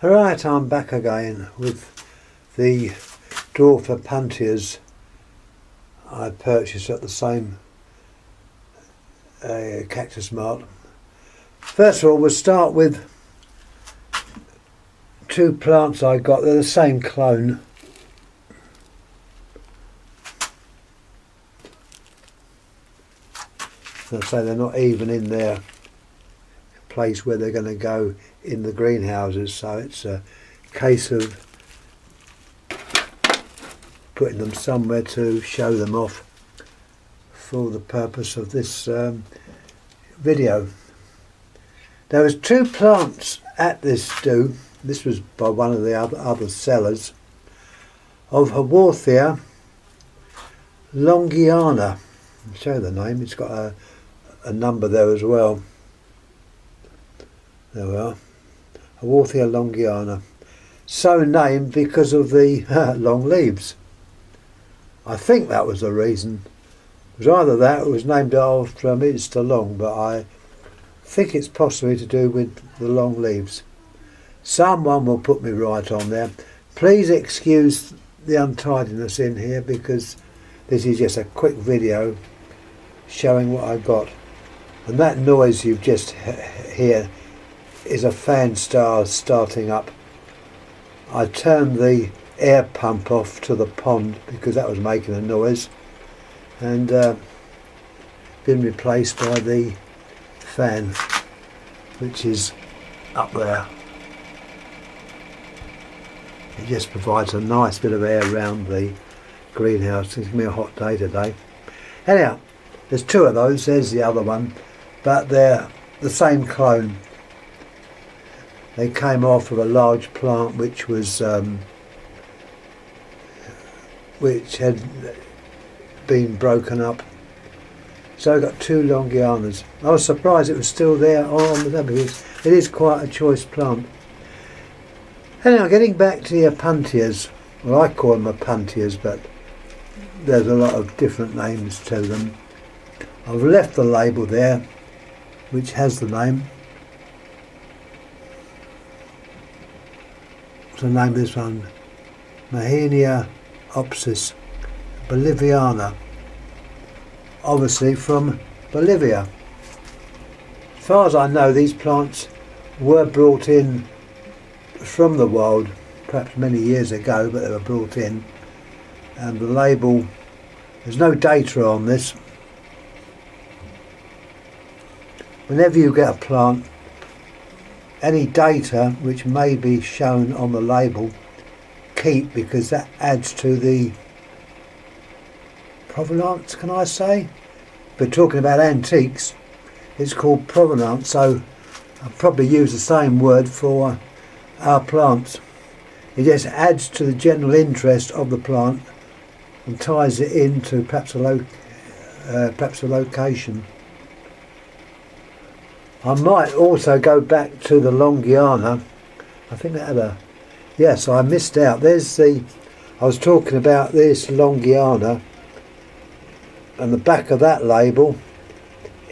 Alright, I'm back again with the dwarf Opuntias I purchased at the same Cactus Mart. First of all, we'll start with two plants I got. They're the same clone. As I say, they're not even in their place where they're going to go in the greenhouses, so it's a case of putting them somewhere to show them off for the purpose of this video. There was two plants at this do. This was by one of the other sellers, of Haworthia longiana. I'll show the name. It's got a number there as well. There we are. Haworthia longiana. So named because of the long leaves. I think that was the reason. It was either that or it was named after Mr. Long, but I think it's possibly to do with the long leaves. Someone will put me right on there. Please excuse the untidiness in here because this is just a quick video showing what I got. And that noise you've just heard is a fan starting up. I turned the air pump off to the pond because that was making a noise, and been replaced by the fan, which is up there. It just provides a nice bit of air around the greenhouse. It's going to be a hot day today. Anyhow, there's two of those. There's the other one, but they're the same clone. They came off of a large plant which was which had been broken up. So I got two longianas. I was surprised it was still there on the because it is quite a choice plant. Anyhow, getting back to the Opuntias. Well, I call them Opuntias, but there's a lot of different names to them. I've left the label there, which has the name. What's the name of this one? Mahaenia opsis boliviana. Obviously from Bolivia. As far as I know, these plants were brought in from the wild, perhaps many years ago, but they were brought in. And the label, there's no data on this. Whenever you get a plant, any data which may be shown on the label, keep, because that adds to the provenance, can I say? If we're talking about antiques, it's called provenance, so I'll probably use the same word for our plants. It just adds to the general interest of the plant and ties it into perhaps a location. I might also go back to the longiana. I think that had a... Yes, I missed out. There's the... I was talking about this longiana, and the back of that label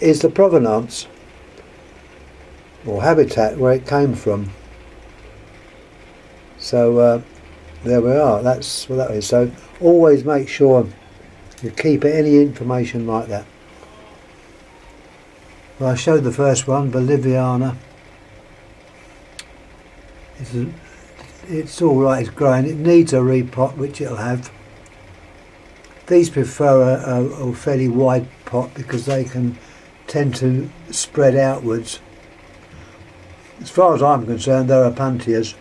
is the provenance or habitat where it came from. So there we are. That's what that is. So always make sure you keep any information like that. Well, I showed the first one, Boliviana. It's all right. It's growing. It needs a repot, which it'll have. These prefer a fairly wide pot because they can tend to spread outwards. As far as I'm concerned, they're Opuntias,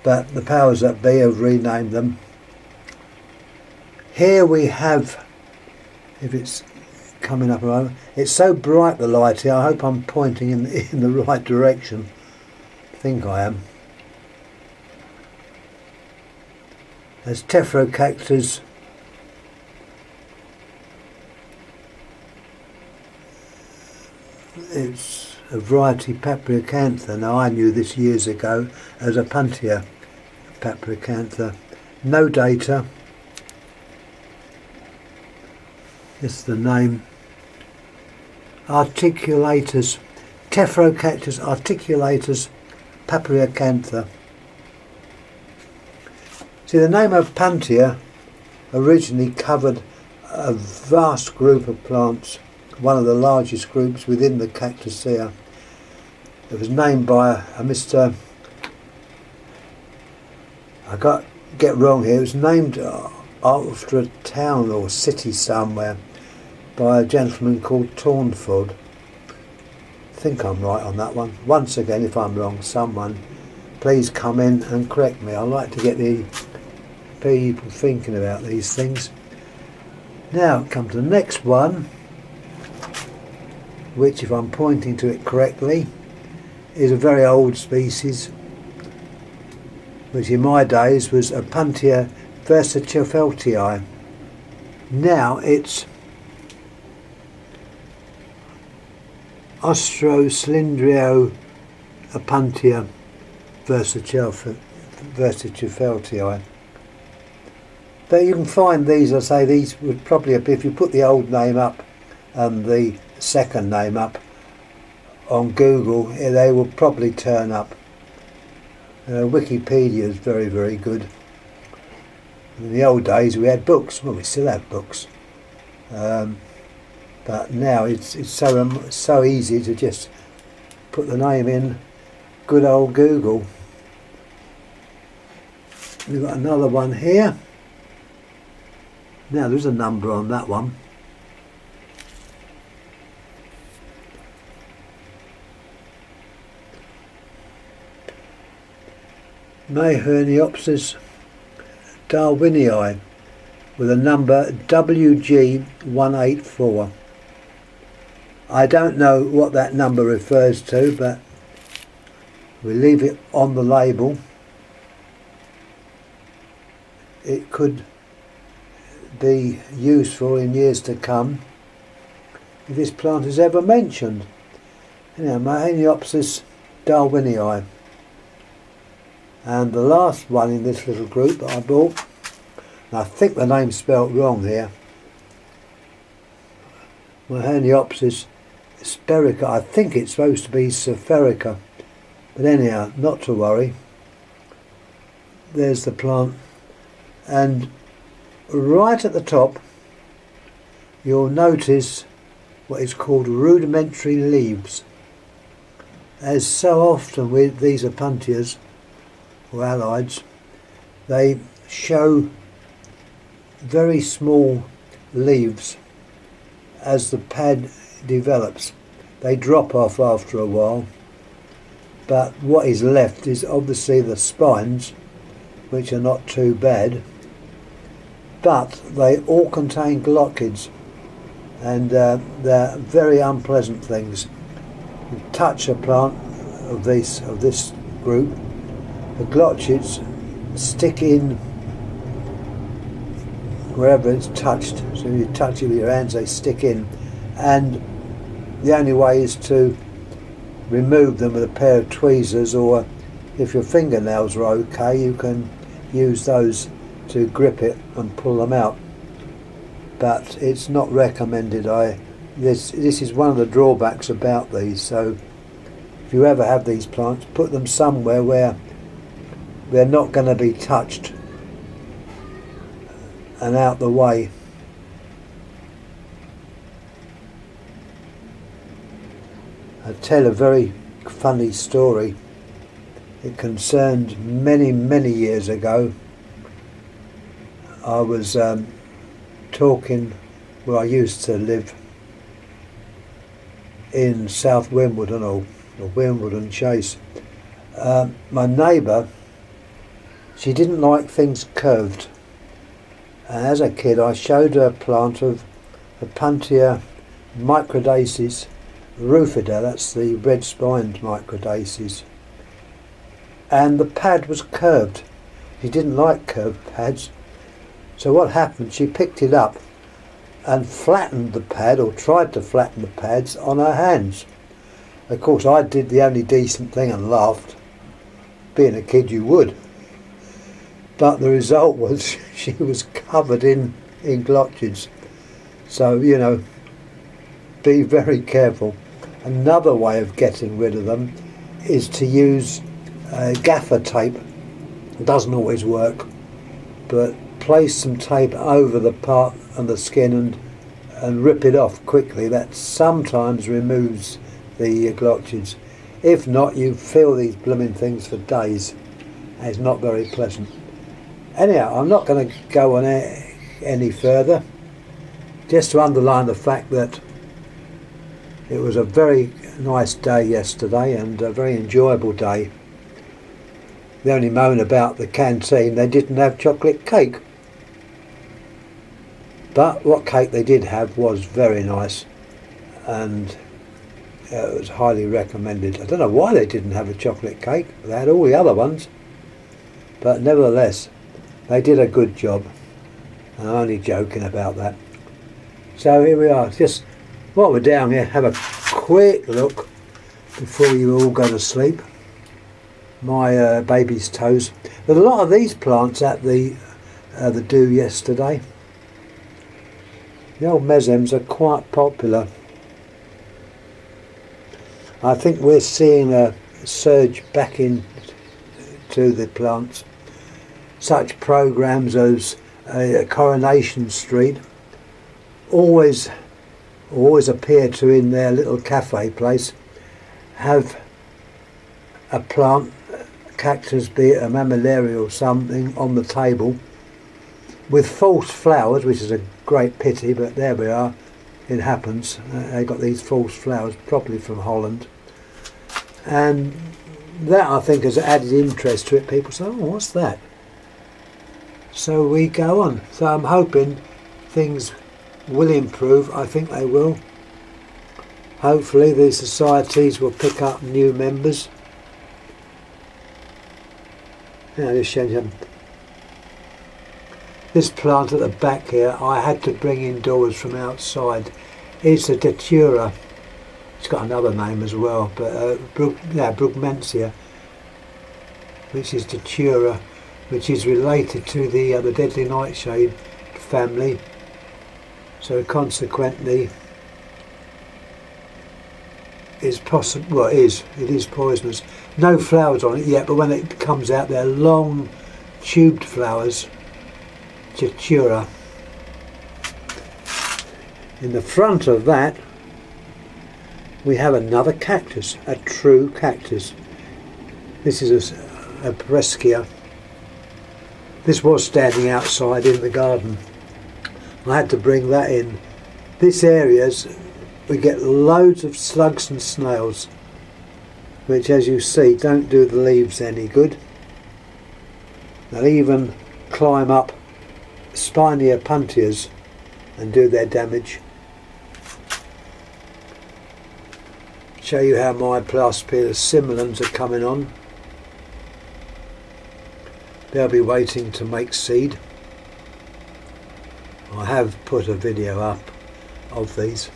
but the powers that be have renamed them. Here we have, if it's coming up a moment, it's so bright the light here, I hope I'm pointing in the right direction. I think I am. There's Tephrocarpus. It's a variety Papriacantha. Now I knew this years ago as Opuntia Papriacantha. No data. This is the name. Articulatus, Tephrocarpus articulatus Papriacantha. See, the name Opuntia originally covered a vast group of plants, one of the largest groups within the Cactaceae. It was named by a Mr. I got get wrong here. It was named after a town or city somewhere by a gentleman called Taunford. I think I'm right on that one. Once again, if I'm wrong, someone please come in and correct me. I like to get the people thinking about these things. Now come to the next one, which, if I'm pointing to it correctly, is a very old species, which in my days was Opuntia versicolfeltii. Now it's Ostrocylindrio Opuntia versicolfeltii. But you can find these, I say, these would probably, if you put the old name up and the second name up on Google, they will probably turn up. Wikipedia is very, very good. In the old days we had books. Well, we still have books, but now it's so easy to just put the name in good old Google. We've got another one here. Now there's a number on that one. Mahaerniopsis darwinii with a number WG184. I don't know what that number refers to, but we leave it on the label. It could be useful in years to come if this plant is ever mentioned. Anyhow, Mahaerniopsis darwinii. And the last one in this little group that I bought, and I think the name's spelt wrong here, Mahaerniopsis sphaerica. I think it's supposed to be spherica, but anyhow, not to worry. There's the plant, and right at the top you'll notice what is called rudimentary leaves. As so often with these Opuntias or halides, they show very small leaves as the pad develops. They drop off after a while, but what is left is obviously the spines, which are not too bad, but they all contain glochids, and they're very unpleasant things. You touch a plant of this group, the glochids stick in wherever it's touched. So you touch it with your hands, they stick in, and the only way is to remove them with a pair of tweezers, or if your fingernails are okay, you can use those to grip it and pull them out. But it's not recommended. This is one of the drawbacks about these. So if you ever have these plants, put them somewhere where they're not going to be touched and out the way. I'll tell a very funny story. It concerned many years ago. I was talking where I used to live in South Wimbledon, or Wimbledon Chase. My neighbour, she didn't like things curved, and as a kid I showed her a plant of Opuntia microdaces rufida, that's the red spined microdaces, and the pad was curved. She didn't like curved pads, so what happened, she picked it up and flattened the pad, or tried to flatten the pads on her hands. Of course I did the only decent thing and laughed. Being a kid you would. But the result was she was covered in glochids. So, you know, be very careful. Another way of getting rid of them is to use gaffer tape. It doesn't always work. but place some tape over the part and the skin and rip it off quickly. That sometimes removes the glotchids. If not, you feel these blooming things for days. It's not very pleasant. Anyhow, I'm not going to go on any further. Just to underline the fact that it was a very nice day yesterday and a very enjoyable day. The only moan about the canteen, they didn't have chocolate cake. But what cake they did have was very nice, and it was highly recommended. I don't know why they didn't have a chocolate cake. They had all the other ones. But nevertheless, they did a good job. And I'm only joking about that. So here we are. Just while we're down here, have a quick look before you all go to sleep. My baby's toes. There's a lot of these plants at the do yesterday. The old mesems are quite popular. I think we're seeing a surge back in to the plants. Such programs as Coronation Street always appear to, in their little cafe place, have a plant, cactus, be it a mammillaria or something, on the table with false flowers, which is a great pity, but there we are, it happens. They got these false flowers, probably from Holland, and that I think has added interest to it. People say, oh, what's that? So we go on. So I'm hoping things will improve. I think they will. Hopefully the societies will pick up new members. Now just change them. This plant at the back here, I had to bring indoors from outside. It's a datura. It's got another name as well, but Brugmansia, which is datura, which is related to the deadly nightshade family. So consequently, is possible. Well, it is poisonous. No flowers on it yet, but when it comes out, they're long, tubed flowers. Datura. In the front of that, we have another cactus, a true cactus. This is a Pereschia. This was standing outside in the garden. I had to bring that in. This area's, we get loads of slugs and snails, which, as you see, don't do the leaves any good. They'll even climb up Spinia puntias and do their damage. Show you how my Plaspelia simulans are coming on. They'll be waiting to make seed. I have put a video up of these.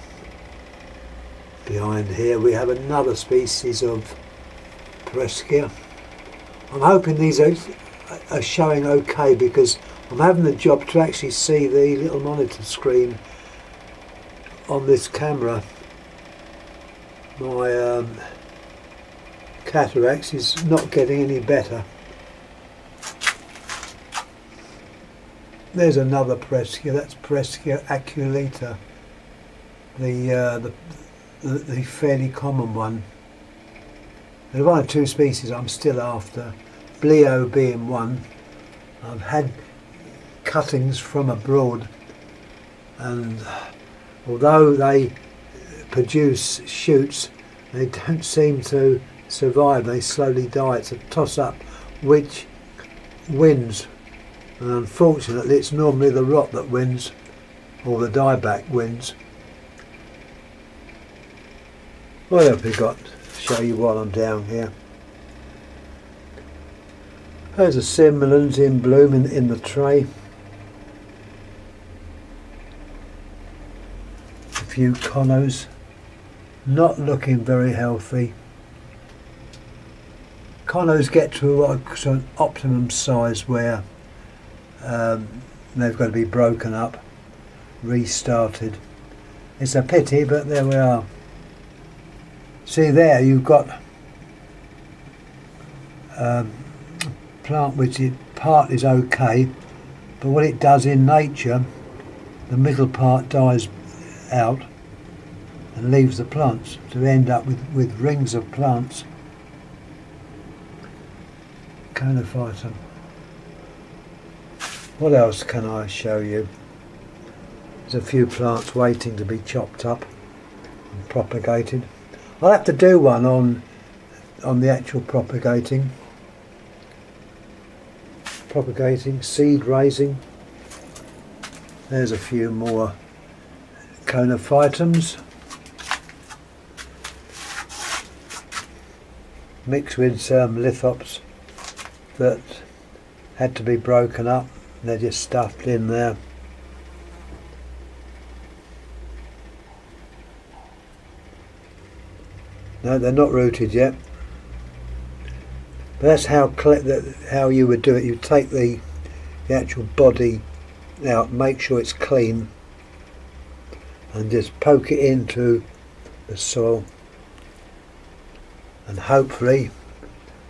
Behind here we have another species of Pereschia. I'm hoping these are showing okay, because I'm having the job to actually see the little monitor screen on this camera. My cataracts is not getting any better. There's another Pereschia. That's Pereschia aculeata, the fairly common one. There are one or two species I'm still after, Bleo being one. I've had cuttings from abroad, and although they produce shoots, they don't seem to survive. They slowly die. It's a toss-up which wins, and unfortunately it's normally the rot that wins, or the dieback wins. What have we got? Show you while I'm down here. There's a Simulans in bloom in the tray. A few Conos, not looking very healthy. Conos get to an optimum size where they've got to be broken up, restarted. It's a pity, but there we are. See there, you've got a plant which part is okay, But what it does in nature, the middle part dies out and leaves the plants to end up with rings of plants. Conophytum. What else can I show you? There's a few plants waiting to be chopped up and propagated. I'll have to do one on the actual propagating, seed raising. There's a few more conophytums mixed with some lithops that had to be broken up. They're just stuffed in there. No, they're not rooted yet. But that's how you would do it. You take the actual body out, make sure it's clean, and just poke it into the soil, and hopefully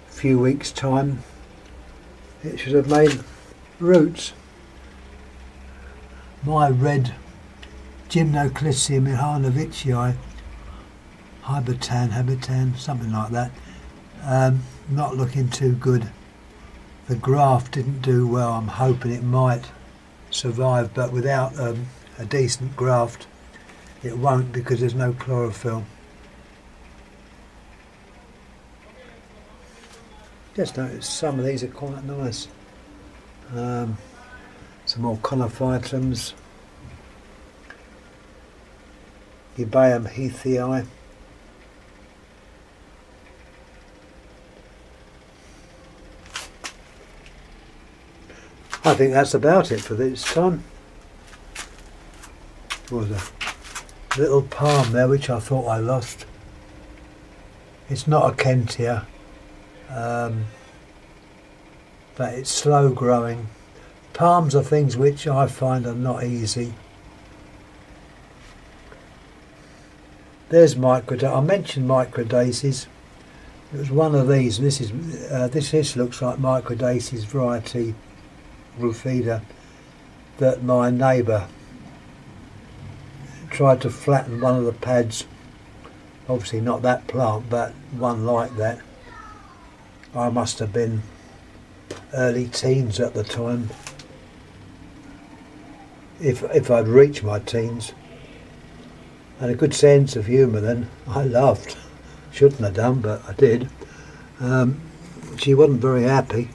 a few weeks' time it should have made roots. My red Gymnoclisium ihanovitzii, habitan, something like that, not looking too good. The graft didn't do well. I'm hoping it might survive, but without a decent graft it won't, because there's no chlorophyll. Just noticed some of these are quite nice. Some more conophytums, Eubaeum heathii. I think that's about it for this time. There was a little palm there which I thought I lost. It's not a Kentia, but it's slow growing. Palms are things which I find are not easy. There's I mentioned microdaisies. It was one of these, and this looks like microdaisies variety rufida that my neighbour tried to flatten one of the pads. Obviously not that plant, but one like that. I must have been early teens at the time, if I'd reached my teens. And a good sense of humour then. I laughed. Shouldn't have done, but I did. She wasn't very happy.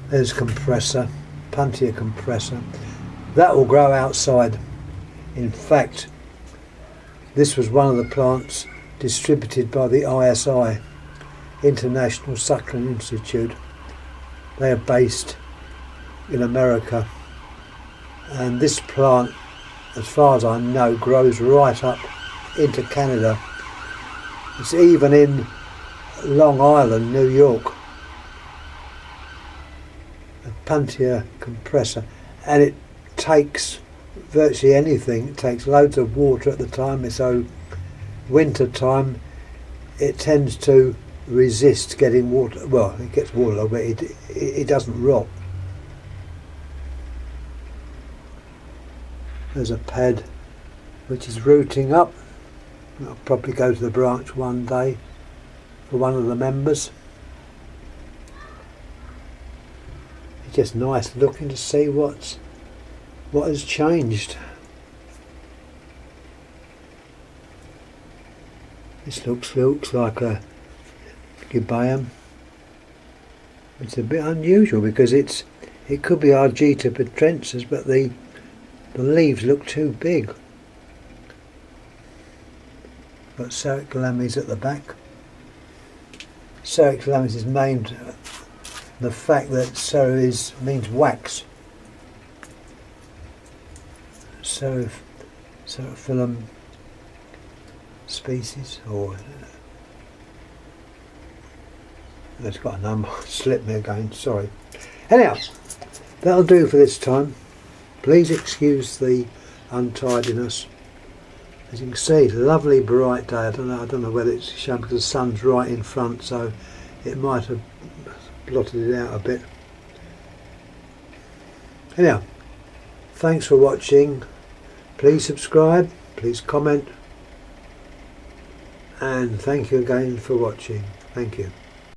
There's compressor, Puntia compressor. That will grow outside. In fact, this was one of the plants distributed by the ISI, International Suckling Institute. They are based in America, and this plant, as far as I know, grows right up into Canada. It's even in Long Island, New York. A Puntia compressor, and it takes virtually anything. It takes loads of water at the time, so winter time it tends to resist getting water. Well, it gets water, but it doesn't rot. There's a pad which is rooting up. I'll probably go to the branch one day for one of the members. It's just nice looking to see what has changed. This looks like a Eubaeum. It's a bit unusual because it could be Argita petrensis, but the leaves look too big. Got Sericalames at the back. Sericalames is named the fact that Ceres means wax. Seriphyllum species, or it's got a number, slipped me again, sorry. Anyhow, that'll do for this time. Please excuse the untidiness. As you can see, it's a lovely bright day. I don't know whether it's shown because the sun's right in front, so it might have blotted it out a bit. Anyhow, thanks for watching. Please subscribe, please comment, and thank you again for watching. Thank you.